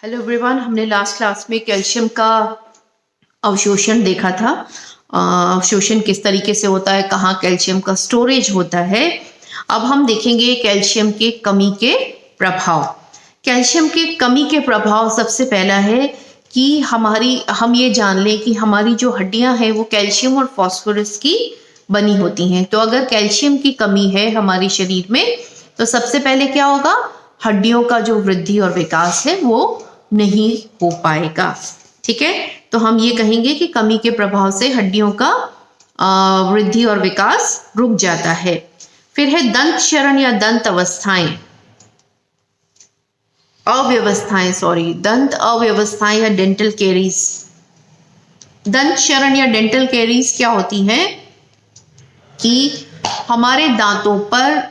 Hello everyone, हमने last class में calcium का अवशोषण देखा था। अवशोषण किस तरीके से होता है, कहाँ कैल्शियम का स्टोरेज होता है। अब हम देखेंगे कैल्शियम के कमी के प्रभाव। कैल्शियम के कमी के प्रभाव सबसे पहला है कि हम ये जान लें कि हमारी जो हड्डियां हैं वो कैल्शियम और फास्फोरस की बनी होती हैं। तो अगर कैल्शियम की कमी है हमारे शरीर में तो सबसे पहले क्या होगा, हड्डियों का जो वृद्धि और विकास है वो नहीं हो पाएगा। ठीक है, तो हम ये कहेंगे कि कमी के प्रभाव से हड्डियों का वृद्धि और विकास रुक जाता है। फिर है दंत क्षरण या दंत दंत अव्यवस्थाएं या डेंटल कैरीज। दंत क्षरण या डेंटल कैरीज क्या होती हैं कि हमारे दांतों पर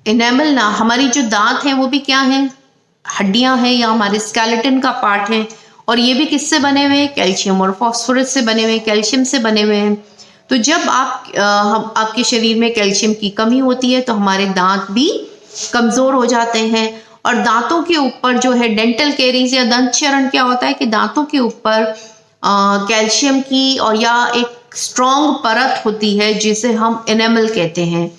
इनेमल ना, हमारी जो दांत हैं वो भी क्या हैं, हड्डियां हैं या हमारे स्केलेटन का पार्ट है। और ये भी किससे बने हुए हैं, कैल्शियम और फास्फोरस से बने हुए हैं, कैल्शियम से बने हुए हैं। तो जब आपके शरीर में कैल्शियम की कमी होती है तो हमारे दांत भी कमजोर हो जाते हैं। और दांतों के ऊपर जो है डेंटल कैरीज या दंत क्षरण क्या होता है कि दांतों के ऊपर कैल्शियम की और या एक स्ट्रॉन्ग परत होती है जिसे हम एनेमल कहते हैं।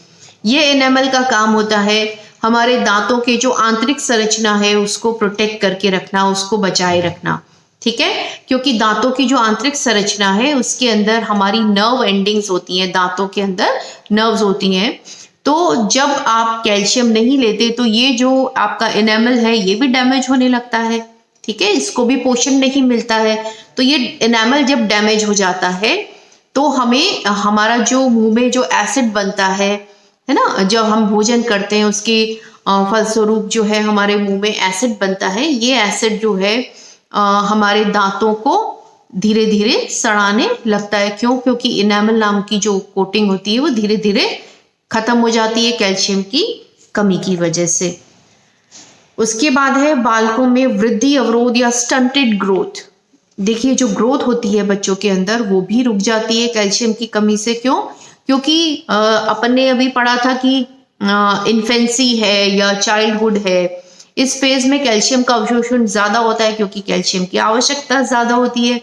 ये एनेमल का काम होता है हमारे दांतों के जो आंतरिक संरचना है उसको प्रोटेक्ट करके रखना, उसको बचाए रखना। ठीक है, क्योंकि दांतों की जो आंतरिक संरचना है उसके अंदर हमारी नर्व एंडिंग्स होती हैं, दांतों के अंदर नर्व्स होती हैं। तो जब आप कैल्शियम नहीं लेते तो ये जो आपका एनेमल है ये भी डैमेज होने लगता है। ठीक है, इसको भी पोषण नहीं मिलता है। तो ये एनेमल जब डैमेज हो जाता है तो हमें हमारा जो मुंह में जो एसिड बनता है ना, जब हम भोजन करते हैं उसके फलस्वरूप जो है हमारे मुंह में एसिड बनता है। ये एसिड जो है हमारे दांतों को धीरे धीरे सड़ाने लगता है। क्यों? क्योंकि इनेमल नाम की जो कोटिंग होती है वो धीरे धीरे खत्म हो जाती है कैल्शियम की कमी की वजह से। उसके बाद है बालकों में वृद्धि अवरोध या स्टंटेड ग्रोथ। देखिए, जो ग्रोथ होती है बच्चों के अंदर वो भी रुक जाती है कैल्शियम की कमी से। क्यों? क्योंकि अपन ने अभी पढ़ा था कि इन्फेंसी है या चाइल्डहुड है, इस फेज में कैल्शियम का अवशोषण ज्यादा होता है क्योंकि कैल्शियम की आवश्यकता ज्यादा होती है।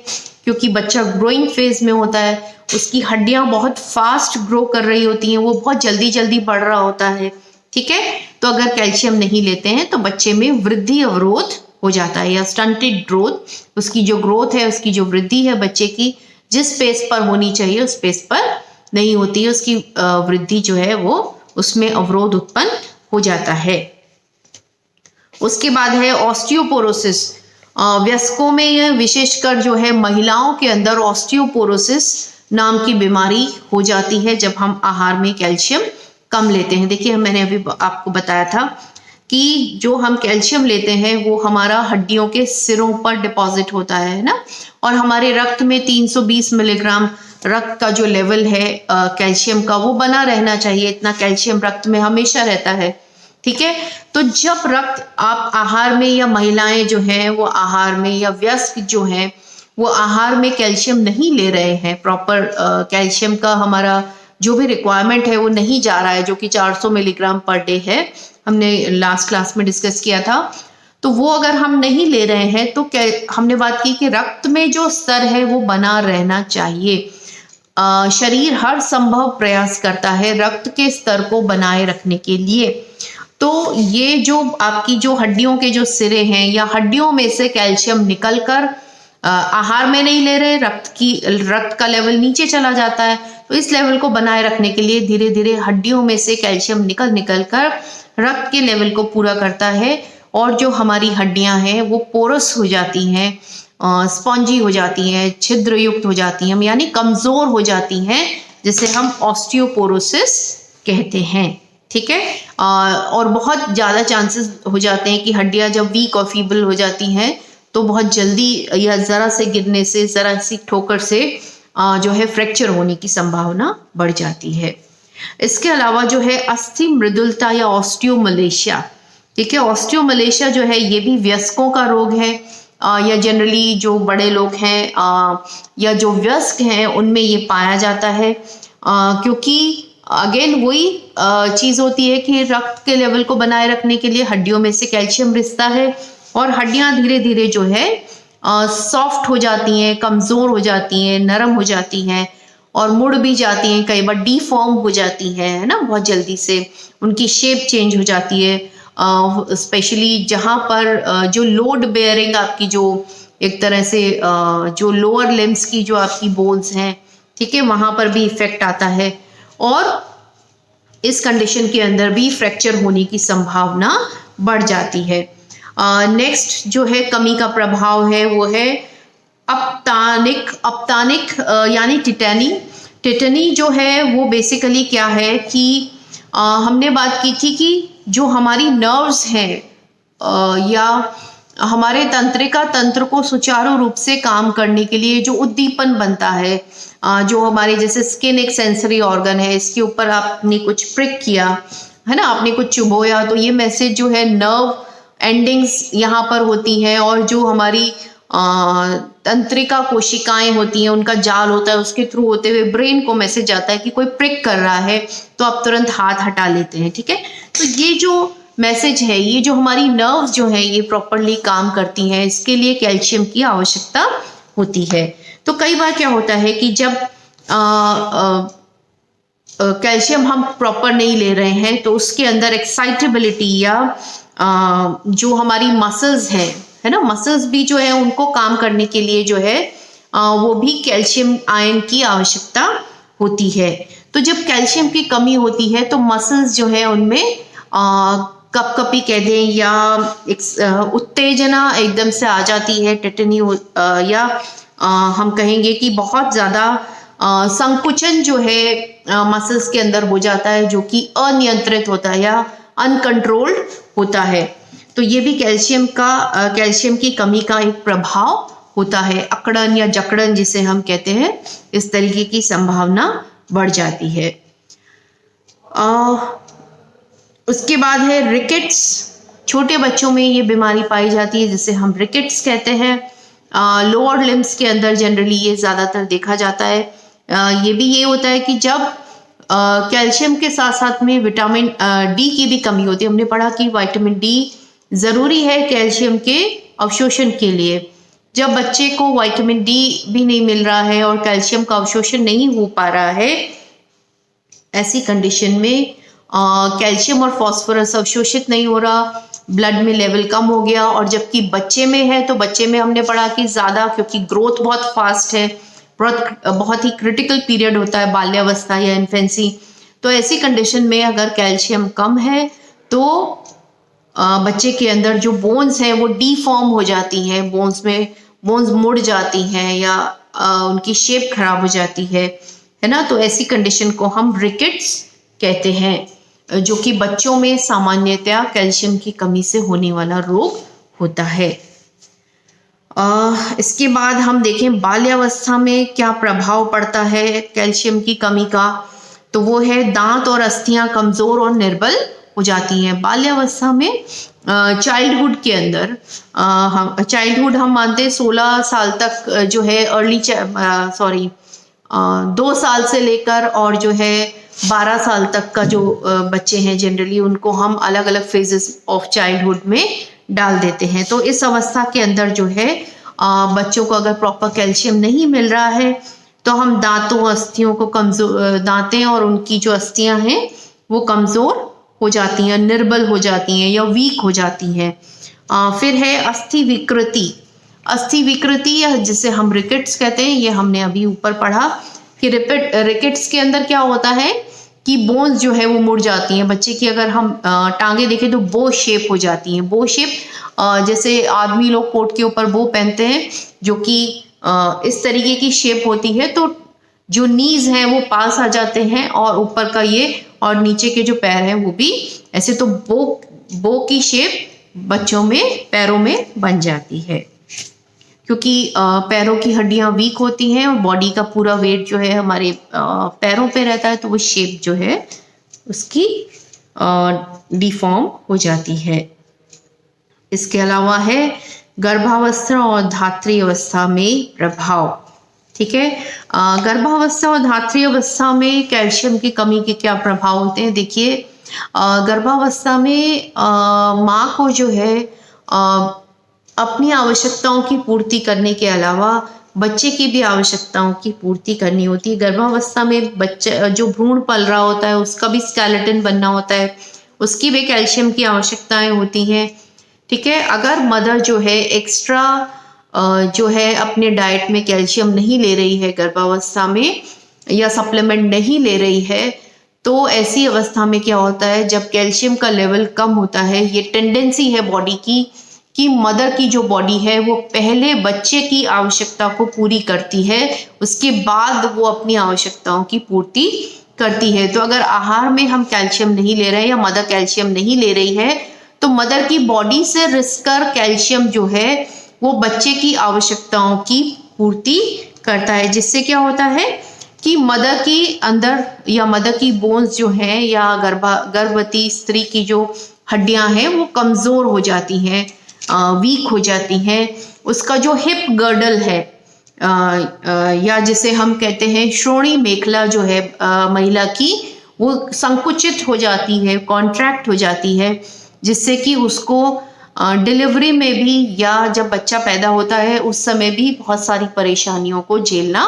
क्योंकि बच्चा ग्रोइंग फेज में होता है, उसकी हड्डियां बहुत फास्ट ग्रो कर रही होती हैं, वो बहुत जल्दी जल्दी बढ़ रहा होता है। ठीक है, तो अगर कैल्शियम नहीं लेते हैं तो बच्चे में वृद्धि अवरोध हो जाता है या स्टंटेड ग्रोथ। उसकी जो ग्रोथ है, उसकी जो वृद्धि है बच्चे की, जिस पेस पर होनी चाहिए उस पेस पर नहीं होती है। उसकी वृद्धि जो है वो उसमें अवरोध उत्पन्न हो जाता है। उसके बाद है ऑस्टियोपोरोसिस। वयस्कों में यह विशेषकर जो है महिलाओं के अंदर ऑस्टियोपोरोसिस नाम की बीमारी हो जाती है जब हम आहार में कैल्शियम कम लेते हैं। देखिए, मैंने अभी आपको बताया था कि जो हम कैल्शियम लेते हैं वो हमारा हड्डियों के सिरों पर डिपॉजिट होता है ना, और हमारे रक्त में 320 मिलीग्राम रक्त का जो लेवल है कैल्शियम का वो बना रहना चाहिए। इतना कैल्शियम रक्त में हमेशा रहता है। ठीक है, तो जब रक्त आप आहार में, या महिलाएं जो हैं वो आहार में, या वयस्क जो हैं वो आहार में कैल्शियम नहीं ले रहे हैं, प्रॉपर कैल्शियम का हमारा जो भी रिक्वायरमेंट है वो नहीं जा रहा है, जो कि 400 मिलीग्राम पर डे है, हमने लास्ट क्लास में डिस्कस किया था। तो वो अगर हम नहीं ले रहे हैं तो हमने बात की कि रक्त में जो स्तर है वो बना रहना चाहिए। शरीर हर संभव प्रयास करता है रक्त के स्तर को बनाए रखने के लिए। तो ये जो आपकी जो हड्डियों के जो सिरे हैं या हड्डियों में से कैल्शियम निकलकर आहार में नहीं ले रहे, रक्त का लेवल नीचे चला जाता है। तो इस लेवल को बनाए रखने के लिए धीरे धीरे हड्डियों में से कैल्शियम निकल कर रक्त के लेवल को पूरा करता है, और जो हमारी हड्डियां हैं वो पोरस हो जाती हैं, स्पॉन्जी हो जाती हैं, छिद्र युक्त हो जाती हैं, यानी कमजोर हो जाती हैं, जिसे हम ऑस्टियोपोरोसिस कहते हैं। ठीक है, और बहुत ज़्यादा चांसेस हो जाते हैं कि हड्डियां जब वीक और फीबल हो जाती हैं तो बहुत जल्दी या ज़रा से गिरने से, ज़रा सी ठोकर से जो है फ्रैक्चर होने की संभावना बढ़ जाती है। इसके अलावा जो है अस्थि मृदुलता या ऑस्टियोमलेशिया। ठीक है, ऑस्टियोमलेशिया जो है ये भी वयस्कों का रोग है, या जनरली जो बड़े लोग हैं या जो वयस्क हैं उनमें ये पाया जाता है। क्योंकि अगेन वही चीज़ होती है कि रक्त के लेवल को बनाए रखने के लिए हड्डियों में से कैल्शियम रिसता है, और हड्डियां धीरे धीरे जो है सॉफ्ट हो जाती हैं, कमज़ोर हो जाती हैं, नरम हो जाती हैं और मुड़ भी जाती हैं, कई बार डीफॉर्म हो जाती हैं, है ना, बहुत जल्दी से उनकी शेप चेंज हो जाती है। स्पेशली जहाँ पर जो लोड बेयरिंग आपकी जो एक तरह से जो लोअर लिम्स की जो आपकी बोन्स हैं, ठीक है, वहाँ पर भी इफेक्ट आता है और इस कंडीशन के अंदर भी फ्रैक्चर होने की संभावना बढ़ जाती है। नेक्स्ट जो है कमी का प्रभाव है वो है अपतानिक यानी टिटेनी। टिटेनी जो है वो बेसिकली क्या है कि हमने बात की थी कि जो हमारी नर्व्स हैं या हमारे तंत्रिका तंत्र को सुचारू रूप से काम करने के लिए जो उद्दीपन बनता है, जो हमारे जैसे स्किन एक सेंसरी ऑर्गन है, इसके ऊपर आपने कुछ प्रिक किया है ना, आपने कुछ चुभोया, तो ये मैसेज जो है नर्व एंडिंग्स यहाँ पर होती हैं और जो हमारी तंत्रिका कोशिकाएं होती हैं उनका जाल होता है, उसके थ्रू होते हुए ब्रेन को मैसेज आता है कि कोई प्रिक कर रहा है, तो आप तुरंत हाथ हटा लेते हैं। ठीक है, तो ये जो मैसेज है, ये जो हमारी नर्व्स जो है ये प्रॉपरली काम करती हैं, इसके लिए कैल्शियम की आवश्यकता होती है। तो कई बार क्या होता है कि जब कैल्शियम हम प्रॉपर नहीं ले रहे हैं तो उसके अंदर एक्साइटेबिलिटी या जो हमारी मसल्स है ना, मसल्स भी जो है उनको काम करने के लिए जो है वो भी कैल्शियम आयन की आवश्यकता होती है। तो जब कैल्शियम की कमी होती है तो मसल्स जो है उनमें कपकपी कह दें या एक उत्तेजना एकदम से आ जाती है, टिटनी या हम कहेंगे कि बहुत ज़्यादा संकुचन जो है मसल्स के अंदर हो जाता है, जो कि अनियंत्रित होता है या अनकंट्रोल्ड होता है। तो ये भी कैल्शियम की कमी का एक प्रभाव होता है। अकड़न या जकड़न जिसे हम कहते हैं, इस तरीके की संभावना बढ़ जाती है। उसके बाद है रिकेट्स। छोटे बच्चों में ये बीमारी पाई जाती है जिसे हम रिकेट्स कहते हैं। लोअर लिम्स के अंदर जनरली ये ज़्यादातर देखा जाता है। ये भी ये होता है कि जब कैल्शियम के साथ साथ में विटामिन डी की भी कमी होती है। हमने पढ़ा कि विटामिन डी ज़रूरी है कैल्शियम के अवशोषण के लिए। जब बच्चे को विटामिन डी भी नहीं मिल रहा है और कैल्शियम का अवशोषण नहीं हो पा रहा है, ऐसी कंडीशन में कैल्शियम और फास्फोरस अवशोषित नहीं हो रहा, ब्लड में लेवल कम हो गया। और जबकि बच्चे में है तो बच्चे में हमने पढ़ा कि ज़्यादा, क्योंकि ग्रोथ बहुत फास्ट है, बहुत ही क्रिटिकल पीरियड होता है बाल्यावस्था या इन्फेंसी। तो ऐसी कंडीशन में अगर कैल्शियम कम है तो बच्चे के अंदर जो बोन्स हैं वो डीफॉर्म हो जाती हैं, बोन्स मुड़ जाती हैं या उनकी शेप खराब हो जाती है ना। तो ऐसी कंडीशन को हम रिकेट्स कहते हैं, जो कि बच्चों में सामान्यतया कैल्शियम की कमी से होने वाला रोग होता है। इसके बाद हम देखें बाल्यावस्था में क्या प्रभाव पड़ता है कैल्शियम की कमी का, तो वो है दांत और अस्थियां कमज़ोर और निर्बल हो जाती हैं बाल्यावस्था में। चाइल्डहुड के अंदर चाइल्डहुड हम मानते हैं 16 साल तक जो है 2 साल से लेकर और जो है 12 साल तक का जो बच्चे हैं जनरली उनको हम अलग अलग फेजेस ऑफ चाइल्डहुड में डाल देते हैं। तो इस अवस्था के अंदर जो है बच्चों को अगर प्रॉपर कैल्शियम नहीं मिल रहा है तो हम दांतों अस्थियों को कमज़ोर, दांतें और उनकी जो अस्थियां हैं वो कमज़ोर हो जाती हैं, निर्बल हो जाती हैं या वीक हो जाती हैं। फिर है अस्थि विकृति। अस्थि विकृति या जिसे हम रिकेट्स कहते हैं, ये हमने अभी ऊपर पढ़ा कि रिकेट्स के अंदर क्या होता है कि बोन्स जो है वो मुड़ जाती हैं। बच्चे की अगर हम टांगे देखें तो बो शेप हो जाती हैं। बो शेप जैसे आदमी लोग कोट के ऊपर बो पहनते हैं जो कि इस तरीके की शेप होती है, तो जो नीज हैं वो पास आ जाते हैं और ऊपर का ये और नीचे के जो पैर हैं वो भी ऐसे। तो बो की शेप बच्चों में पैरों में बन जाती है, क्योंकि पैरों की हड्डियां वीक होती हैं और बॉडी का पूरा वेट जो है हमारे पैरों पे रहता है, तो वो शेप जो है उसकी डिफॉर्म हो जाती है। इसके अलावा है गर्भावस्था और धात्री अवस्था में प्रभाव। ठीक है, गर्भावस्था और धात्री अवस्था में कैल्शियम की कमी के क्या प्रभाव होते हैं। देखिए, गर्भावस्था में माँ को जो है अपनी आवश्यकताओं की पूर्ति करने के अलावा बच्चे की भी आवश्यकताओं की पूर्ति करनी होती है। गर्भावस्था में बच्चा जो भ्रूण पल रहा होता है उसका भी स्केलेटन बनना होता है, उसकी भी कैल्शियम की आवश्यकताएं होती हैं। ठीक है, अगर मदर जो है एक्स्ट्रा जो है अपने डाइट में कैल्शियम नहीं ले रही है गर्भावस्था में या सप्लीमेंट नहीं ले रही है, तो ऐसी अवस्था में क्या होता है, जब कैल्शियम का लेवल कम होता है, ये टेंडेंसी है बॉडी की कि मदर की जो बॉडी है वो पहले बच्चे की आवश्यकता को पूरी करती है, उसके बाद वो अपनी आवश्यकताओं की पूर्ति करती है। तो अगर आहार में हम कैल्शियम नहीं ले रहे हैं या मदर कैल्शियम नहीं ले रही है, तो मदर की बॉडी से रिसकर कैल्शियम जो है वो बच्चे की आवश्यकताओं की पूर्ति करता है, जिससे क्या होता है कि मदर की अंदर या मदर की बोन्स जो हैं या गर्भवती स्त्री की जो हड्डियां हैं वो कमज़ोर हो जाती हैं, वीक हो जाती हैं। उसका जो हिप गर्डल है या जिसे हम कहते हैं श्रोणी मेखला जो है महिला की, वो संकुचित हो जाती है, कॉन्ट्रैक्ट हो जाती है, जिससे कि उसको डिलीवरी में भी या जब बच्चा पैदा होता है उस समय भी बहुत सारी परेशानियों को झेलना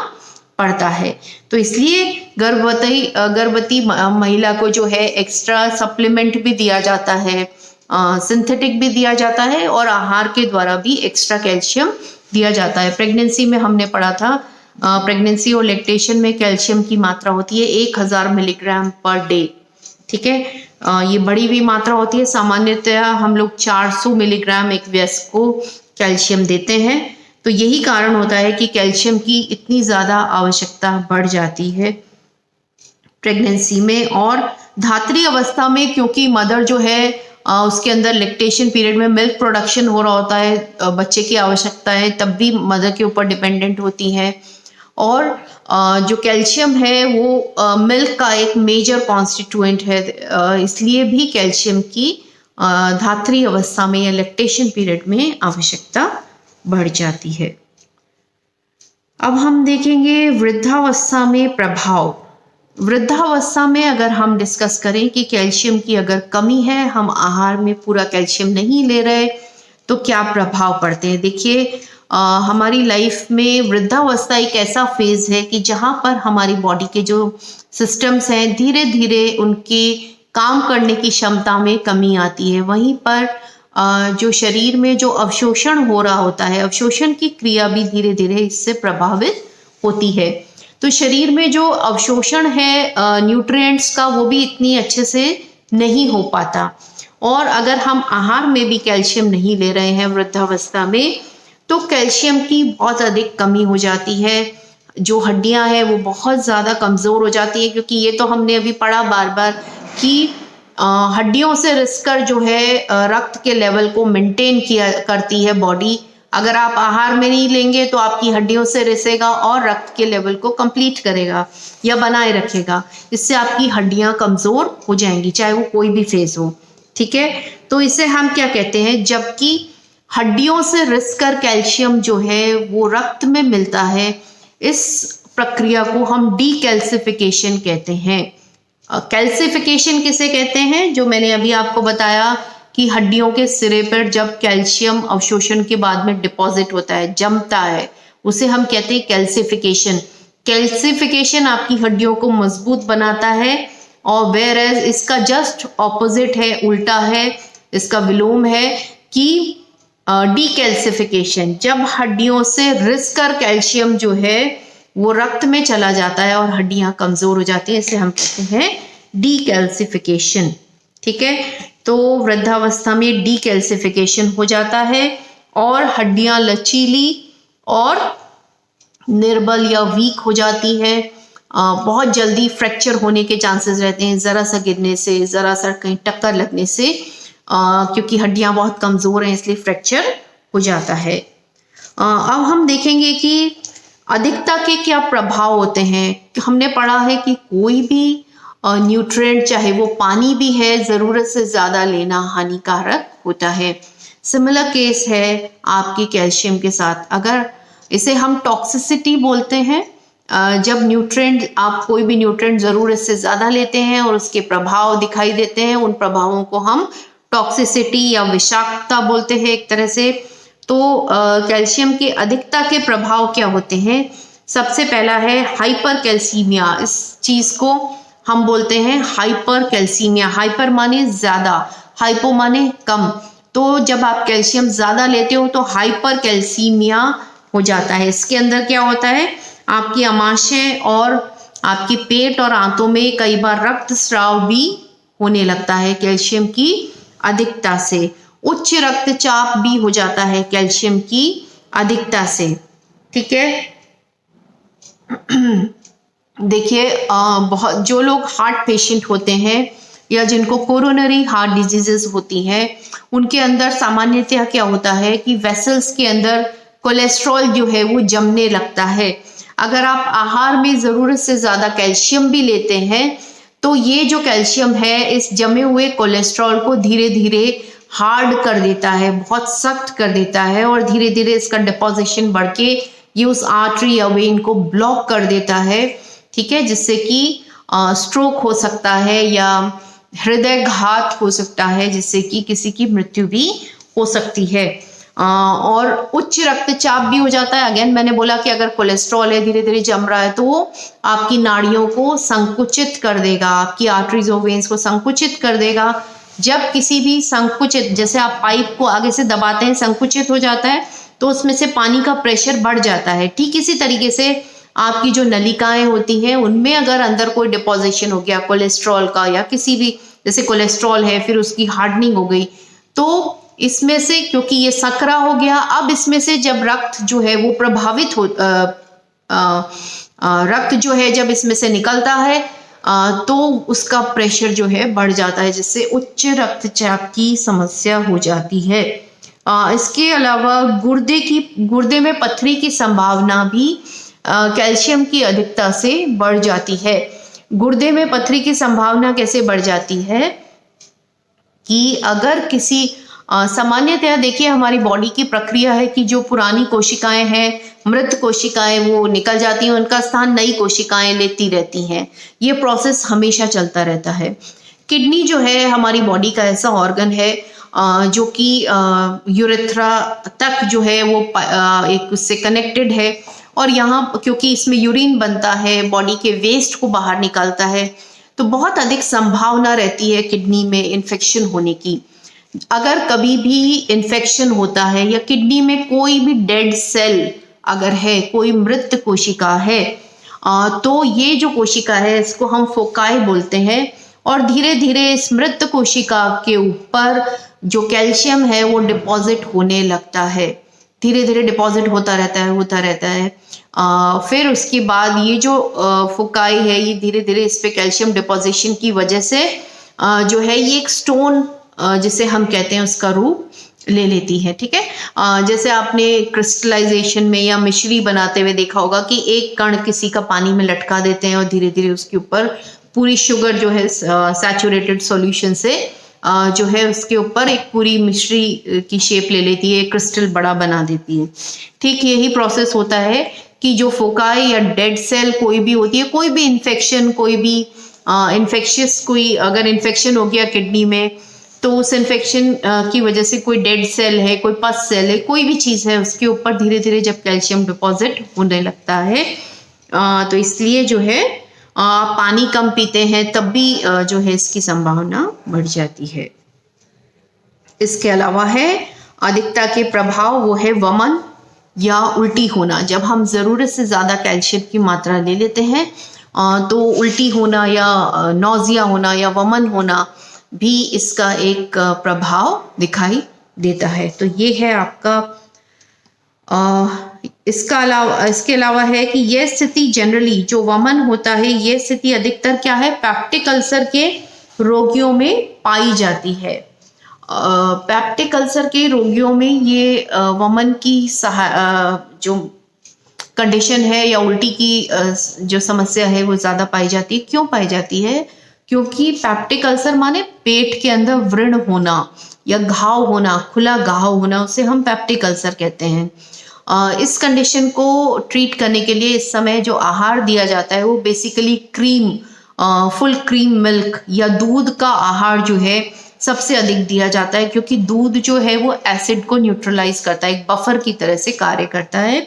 पड़ता है। तो इसलिए गर्भवती महिला को जो है एक्स्ट्रा सप्लीमेंट भी दिया जाता है, सिंथेटिक भी दिया जाता है और आहार के द्वारा भी एक्स्ट्रा कैल्शियम दिया जाता है। प्रेगनेंसी में हमने पढ़ा था, प्रेगनेंसी और लैक्टेशन में कैल्शियम की मात्रा होती है 1000 मिलीग्राम पर डे। ठीक है, ये बड़ी हुई मात्रा होती है। सामान्यतः हम लोग 400 मिलीग्राम एक वयस्क को कैल्शियम देते हैं। तो यही कारण होता है कि कैल्शियम की इतनी ज़्यादा आवश्यकता बढ़ जाती है प्रेगनेंसी में। और धात्री अवस्था में क्योंकि मदर जो है उसके अंदर लैक्टेशन पीरियड में मिल्क प्रोडक्शन हो रहा होता है, बच्चे की आवश्यकताएं तब भी मदर के ऊपर डिपेंडेंट होती हैं। और जो कैल्शियम है वो मिल्क का एक मेजर कॉन्स्टिट्यूएंट है, इसलिए भी कैल्शियम की धात्री अवस्था में या लैक्टेशन पीरियड में आवश्यकता बढ़ जाती है। अब हम देखेंगे वृद्धावस्था में प्रभाव। वृद्धावस्था में अगर हम डिस्कस करें कि कैल्शियम की अगर कमी है, हम आहार में पूरा कैल्शियम नहीं ले रहे, तो क्या प्रभाव पड़ते हैं। देखिए, हमारी लाइफ में वृद्धावस्था एक ऐसा फेज है कि जहाँ पर हमारी बॉडी के जो सिस्टम्स हैं धीरे धीरे उनके काम करने की क्षमता में कमी आती है। वहीं पर जो शरीर में जो अवशोषण हो रहा होता है, अवशोषण की क्रिया भी धीरे धीरे इससे प्रभावित होती है। तो शरीर में जो अवशोषण है न्यूट्रिएंट्स का, वो भी इतनी अच्छे से नहीं हो पाता। और अगर हम आहार में भी कैल्शियम नहीं ले रहे हैं वृद्धावस्था में, तो कैल्शियम की बहुत अधिक कमी हो जाती है। जो हड्डियां हैं वो बहुत ज़्यादा कमज़ोर हो जाती हैं, क्योंकि ये तो हमने अभी पढ़ा बार बार कि हड्डियों से रिसकर जो है रक्त के लेवल को मेंटेन किया करती है बॉडी। अगर आप आहार में नहीं लेंगे तो आपकी हड्डियों से रिसेगा और रक्त के लेवल को कंप्लीट करेगा या बनाए रखेगा। इससे आपकी हड्डियां कमज़ोर हो जाएंगी, चाहे वो कोई भी फेज हो। ठीक है, तो इसे हम क्या कहते हैं, जबकि हड्डियों से रिसकर कैल्शियम जो है वो रक्त में मिलता है, इस प्रक्रिया को हम डीकैल्सिफिकेशन कहते हैं। कैल्सिफिकेशन किसे कहते हैं, जो मैंने अभी आपको बताया कि हड्डियों के सिरे पर जब कैल्शियम अवशोषण के बाद में डिपॉजिट होता है, जमता है, उसे हम कहते हैं कैल्सिफिकेशन। कैल्सिफिकेशन आपकी हड्डियों को मजबूत बनाता है, और वेयर एज इसका जस्ट ऑपोजिट है, उल्टा है, इसका विलोम है कि डीकैल्सिफिकेशन, जब हड्डियों से रिसकर कैल्शियम जो है वो रक्त में चला जाता है और हड्डियां कमजोर हो जाती है, इसे हम कहते हैं डीकैल्सिफिकेशन। ठीक है, तो वृद्धावस्था में डीकैल्सिफिकेशन हो जाता है और हड्डियां लचीली और निर्बल या वीक हो जाती है। बहुत जल्दी फ्रैक्चर होने के चांसेस रहते हैं, ज़रा सा गिरने से, ज़रा सा कहीं टक्कर लगने से, क्योंकि हड्डियां बहुत कमज़ोर हैं इसलिए फ्रैक्चर हो जाता है। अब हम देखेंगे कि अधिकता के क्या प्रभाव होते हैं। हमने पढ़ा है कि कोई भी न्यूट्रिएंट, चाहे वो पानी भी है, ज़रूरत से ज़्यादा लेना हानिकारक होता है। सिमिलर केस है आपकी कैल्शियम के साथ। अगर इसे हम टॉक्सिसिटी बोलते हैं, जब न्यूट्रिएंट, आप कोई भी न्यूट्रिएंट ज़रूरत से ज़्यादा लेते हैं और उसके प्रभाव दिखाई देते हैं, उन प्रभावों को हम टॉक्सिसिटी या विषाक्तता बोलते हैं एक तरह से। तो कैल्शियम के अधिकता के प्रभाव क्या होते हैं? सबसे पहला है हाइपर कैल्सीमिया। इस चीज को हम बोलते हैं हाइपर कैल्सीमिया। हाइपर माने ज्यादा, हाइपो माने कम। तो जब आप कैल्शियम ज्यादा लेते हो तो हाइपर कैल्सीमिया हो जाता है। इसके अंदर क्या होता है, आपकी आमाशय और आपकी पेट और आंतों में कई बार रक्तस्राव भी होने लगता है कैल्शियम की अधिकता से। उच्च रक्तचाप भी हो जाता है कैल्शियम की अधिकता से। ठीक है, देखिए बहुत जो लोग हार्ट पेशेंट होते हैं या जिनको कोरोनरी हार्ट डिजीजेस होती हैं, उनके अंदर सामान्यतः क्या होता है कि वेसल्स के अंदर कोलेस्ट्रॉल जो है वो जमने लगता है। अगर आप आहार में ज़रूरत से ज़्यादा कैल्शियम भी लेते हैं तो ये जो कैल्शियम है इस जमे हुए कोलेस्ट्रॉल को धीरे धीरे हार्ड कर देता है, बहुत सख्त कर देता है, और धीरे धीरे इसका डिपोजिशन बढ़ के ये उस आर्टरी या वेन को ब्लॉक कर देता है। ठीक है, जिससे कि स्ट्रोक हो सकता है या हृदय घात हो सकता है, जिससे कि किसी की मृत्यु भी हो सकती है। और उच्च रक्तचाप भी हो जाता है। अगेन मैंने बोला कि अगर कोलेस्ट्रॉल है धीरे धीरे जम रहा है तो वो आपकी नाड़ियों को संकुचित कर देगा, आपकी आर्टरीज और वेन्स को संकुचित कर देगा। जब किसी भी संकुचित, जैसे आप पाइप को आगे से दबाते हैं संकुचित हो जाता है तो उसमें से पानी का प्रेशर बढ़ जाता है। ठीक इसी तरीके से आपकी जो नलिकाएं होती हैं उनमें अगर अंदर कोई डिपोजिशन हो गया कोलेस्ट्रॉल का या किसी भी, जैसे कोलेस्ट्रॉल है फिर उसकी हार्डनिंग हो गई, तो इसमें से क्योंकि ये सकरा हो गया, अब इसमें से जब रक्त जो है वो प्रभावित हो रक्त जो है जब इसमें से निकलता है तो उसका प्रेशर जो है बढ़ जाता है, जिससे उच्च रक्तचाप की समस्या हो जाती है। इसके अलावा गुर्दे में पथरी की संभावना भी कैल्शियम की अधिकता से बढ़ जाती है। गुर्दे में पथरी की संभावना कैसे बढ़ जाती है कि अगर किसी सामान्यतः देखिए हमारी बॉडी की प्रक्रिया है कि जो पुरानी कोशिकाएं हैं, मृत कोशिकाएं वो निकल जाती हैं, उनका स्थान नई कोशिकाएं लेती रहती हैं। ये प्रोसेस हमेशा चलता रहता है। किडनी जो है हमारी बॉडी का ऐसा ऑर्गन है जो कि यूरेथ्रा तक जो है वो एक उससे कनेक्टेड है, और यहाँ क्योंकि इसमें यूरिन बनता है, बॉडी के वेस्ट को बाहर निकालता है, तो बहुत अधिक संभावना रहती है किडनी में इन्फेक्शन होने की। अगर कभी भी इन्फेक्शन होता है या किडनी में कोई भी डेड सेल अगर है, कोई मृत कोशिका है, तो ये जो कोशिका है इसको हम फोकाई बोलते हैं, और धीरे धीरे इस मृत कोशिका के ऊपर जो कैल्शियम है वो डिपॉजिट होने लगता है। धीरे धीरे डिपॉजिट होता रहता है। फिर उसके बाद ये जो फोकाई है ये धीरे धीरे इस पे कैल्शियम डिपॉजिशन की वजह से जो है ये एक स्टोन जिसे हम कहते हैं उसका रूप ले लेती है। ठीक है, जैसे आपने क्रिस्टलाइजेशन में या मिश्री बनाते हुए देखा होगा कि एक कण किसी का पानी में लटका देते हैं और धीरे धीरे उसके ऊपर पूरी शुगर जो है सैचुरेटेड सॉल्यूशन से जो है उसके ऊपर एक पूरी मिश्री की शेप ले लेती है, क्रिस्टल बड़ा बना देती है। ठीक यही प्रोसेस होता है कि जो फोकाई या डेड सेल कोई भी होती है, कोई भी इन्फेक्शन, कोई भी इन्फेक्शियस कोई अगर इन्फेक्शन हो गया किडनी में, तो उस इन्फेक्शन की वजह से कोई डेड सेल है, कोई पस सेल है, कोई भी चीज़ है, उसके ऊपर धीरे धीरे जब कैल्शियम डिपॉजिट होने लगता है तो इसलिए जो है पानी कम पीते हैं तब भी जो है इसकी संभावना बढ़ जाती है। इसके अलावा है अधिकता के प्रभाव, वो है वमन या उल्टी होना। जब हम ज़रूरत से ज़्यादा कैल्शियम की मात्रा ले लेते हैं तो उल्टी होना या नौजिया होना या वमन होना भी इसका एक प्रभाव दिखाई देता है। तो ये है आपका इसके अलावा है कि यह स्थिति जनरली जो वमन होता है, यह स्थिति अधिकतर क्या है, पेप्टिक अल्सर के रोगियों में पाई जाती है। पेप्टिक अल्सर के रोगियों में ये वमन की जो कंडीशन है या उल्टी की जो समस्या है वो ज़्यादा पाई जाती है। क्यों पाई जाती है? क्योंकि पेप्टिक अल्सर माने पेट के अंदर व्रण होना या घाव होना, खुला घाव होना, उसे हम पेप्टिक अल्सर कहते हैं। इस कंडीशन को ट्रीट करने के लिए इस समय जो आहार दिया जाता है वो basically cream, full cream milk या दूध का आहार जो है सबसे अधिक दिया जाता है, क्योंकि दूध जो है वो एसिड को न्यूट्रलाइज करता है, एक बफर की तरह से कार्य करता है।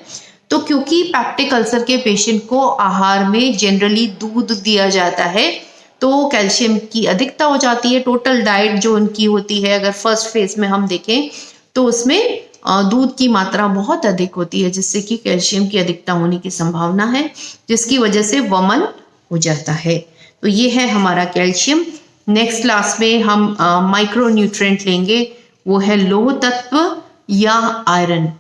तो क्योंकि पैप्टिक अल्सर के पेशेंट को आहार में जनरली दूध दिया जाता है, तो कैल्शियम की अधिकता हो जाती है। टोटल डाइट जो उनकी होती है, अगर फर्स्ट फेज में हम देखें तो उसमें दूध की मात्रा बहुत अधिक होती है, जिससे कि कैल्शियम की अधिकता होने की संभावना है, जिसकी वजह से वमन हो जाता है। तो ये है हमारा कैल्शियम। नेक्स्ट क्लास में हम माइक्रो न्यूट्रिएंट लेंगे, वो है लौह तत्व या आयरन।